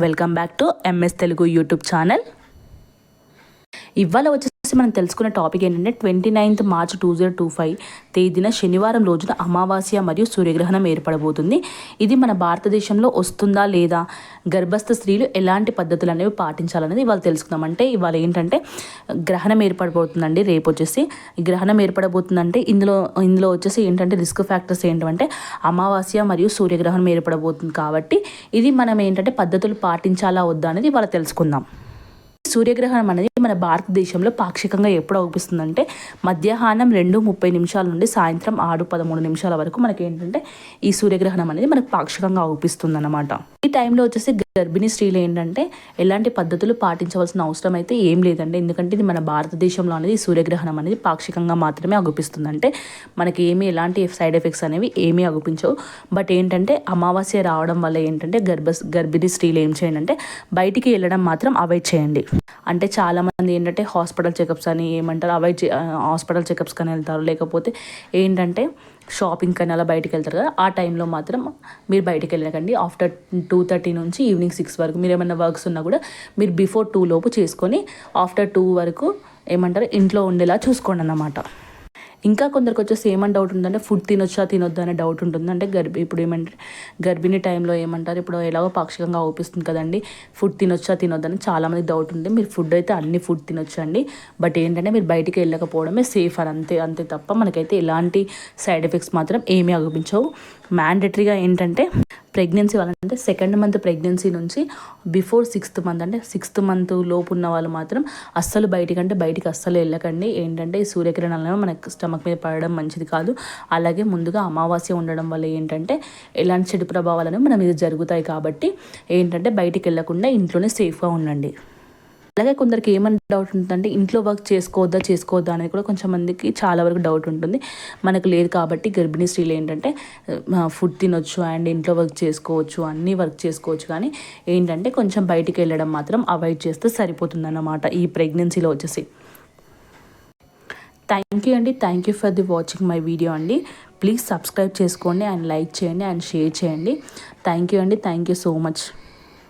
Welcome back to MS Telugu YouTube channel. ఇవాళ వచ్చేసి మనం తెలుసుకున్న టాపిక్ ఏంటంటే 29th March 2025 తేదీన శనివారం రోజున అమావాస్య మరియు సూర్యగ్రహణం ఏర్పడబోతుంది. ఇది మన భారతదేశంలో వస్తుందా లేదా, గర్భస్థ స్త్రీలు ఎలాంటి పద్ధతులు అనేవి పాటించాలనేది ఇవాళ తెలుసుకుందాం. అంటే ఇవాళ ఏంటంటే గ్రహణం ఏర్పడబోతుందండి. రేపు వచ్చేసి ఈ గ్రహణం ఏర్పడబోతుందంటే ఇందులో వచ్చేసి ఏంటంటే రిస్క్ ఫ్యాక్టర్స్ ఏంటంటే అమావాస్య మరియు సూర్యగ్రహణం ఏర్పడబోతుంది. కాబట్టి ఇది మనం ఏంటంటే పద్ధతులు పాటించాలా వద్దా అనేది ఇవాళ తెలుసుకుందాం. సూర్యగ్రహణం అనేది మన భారతదేశంలో పాక్షికంగా ఎప్పుడు అవుపిస్తుందంటే మధ్యాహ్నం 2:30 నుండి సాయంత్రం 6:13 వరకు మనకి ఏంటంటే ఈ సూర్యగ్రహణం అనేది మనకు పాక్షికంగా అవుపిస్తుంది అన్నమాట. ఈ టైంలో వచ్చేసి గర్భిణీ స్త్రీలు ఏంటంటే ఎలాంటి పద్ధతులు పాటించవలసిన అవసరం అయితే ఏం లేదండి. ఎందుకంటే ఇది మన భారతదేశంలో అనేది సూర్యగ్రహణం అనేది పాక్షికంగా మాత్రమే అగుపిస్తుంది. అంటే మనకి ఎలాంటి సైడ్ ఎఫెక్ట్స్ అనేవి ఏమీ అగుపించవు. బట్ ఏంటంటే అమావాస్య రావడం వల్ల ఏంటంటే గర్భిణీ స్త్రీలు ఏం చేయండి అంటే బయటికి వెళ్ళడం మాత్రం అవాయిడ్ చేయండి. అంటే చాలామంది ఏంటంటే హాస్పిటల్ చెకప్స్ అని ఏమంటారు హాస్పిటల్ చెకప్స్ కానీ వెళ్తారు, లేకపోతే ఏంటంటే షాపింగ్ కానీ అలా బయటికి వెళ్తారు కదా. ఆ టైంలో మాత్రం మీరు బయటికి వెళ్ళకండి. ఆఫ్టర్ 2:30 నుంచి ఈవినింగ్ 6 వరకు మీరు ఏమైనా వర్క్స్ ఉన్నా కూడా మీరు బిఫోర్ 2 లోపు చేసుకొని ఆఫ్టర్ 2 వరకు ఇంట్లో ఉండేలా చూసుకోండి అన్నమాట. ఇంకా కొందరికి వచ్చేసి ఏమని డౌట్ ఉందంటే ఫుడ్ తినొద్దా అనే డౌట్ ఉంటుంది. అంటే ఇప్పుడు గర్భిణీ టైంలో ఇప్పుడు ఎలాగో పాక్షికంగా అవుపిస్తుంది కదండి, ఫుడ్ తినొద్దని చాలామంది డౌట్ ఉంది. మీరు ఫుడ్ అయితే అన్ని ఫుడ్ తినొచ్చండి. బట్ ఏంటంటే మీరు బయటికి వెళ్ళకపోవడమే సేఫ్ అని అంతే తప్ప మనకైతే ఎలాంటి సైడ్ ఎఫెక్ట్స్ మాత్రం ఏమీ అగుపించవు. మ్యాండేటరీగా ఏంటంటే ప్రెగ్నెన్సీ వాళ్ళంటే 2nd మంత్ ప్రెగ్నెన్సీ నుంచి బిఫోర్ 6th మంత్ అంటే 6th మంత్ లోపు ఉన్న వాళ్ళు మాత్రం అస్సలు బయటికి అస్సలు వెళ్ళకండి. ఏంటంటే ఈ సూర్యకిరణాలను మనకు స్టమక్ మీద పడడం మంచిది కాదు. అలాగే ముందుగా అమావాస్య ఉండడం వల్ల ఏంటంటే ఎలాంటి చెడు ప్రభావాలను మన మీద జరుగుతాయి. కాబట్టి ఏంటంటే బయటికి వెళ్ళకుండా ఇంట్లోనే సేఫ్గా ఉండండి. అలాగే కొందరికి ఏమని డౌట్ ఉంటుందంటే ఇంట్లో వర్క్ చేసుకోవద్దా అనేది కూడా కొంచెం మందికి చాలా వరకు డౌట్ ఉంటుంది. మనకు లేదు కాబట్టి గర్భిణీ స్త్రీలు ఏంటంటే ఫుడ్ తినొచ్చు అండ్ ఇంట్లో వర్క్ చేసుకోవచ్చు, అన్నీ వర్క్ చేసుకోవచ్చు. కానీ ఏంటంటే కొంచెం బయటికి వెళ్ళడం మాత్రం అవాయిడ్ చేస్తే సరిపోతుంది అన్నమాట ఈ ప్రెగ్నెన్సీలో వచ్చేసి. Thank you for the watching my video అండి. ప్లీజ్ సబ్స్క్రైబ్ చేసుకోండి అండ్ లైక్ చేయండి అండ్ షేర్ చేయండి. Thank you so much.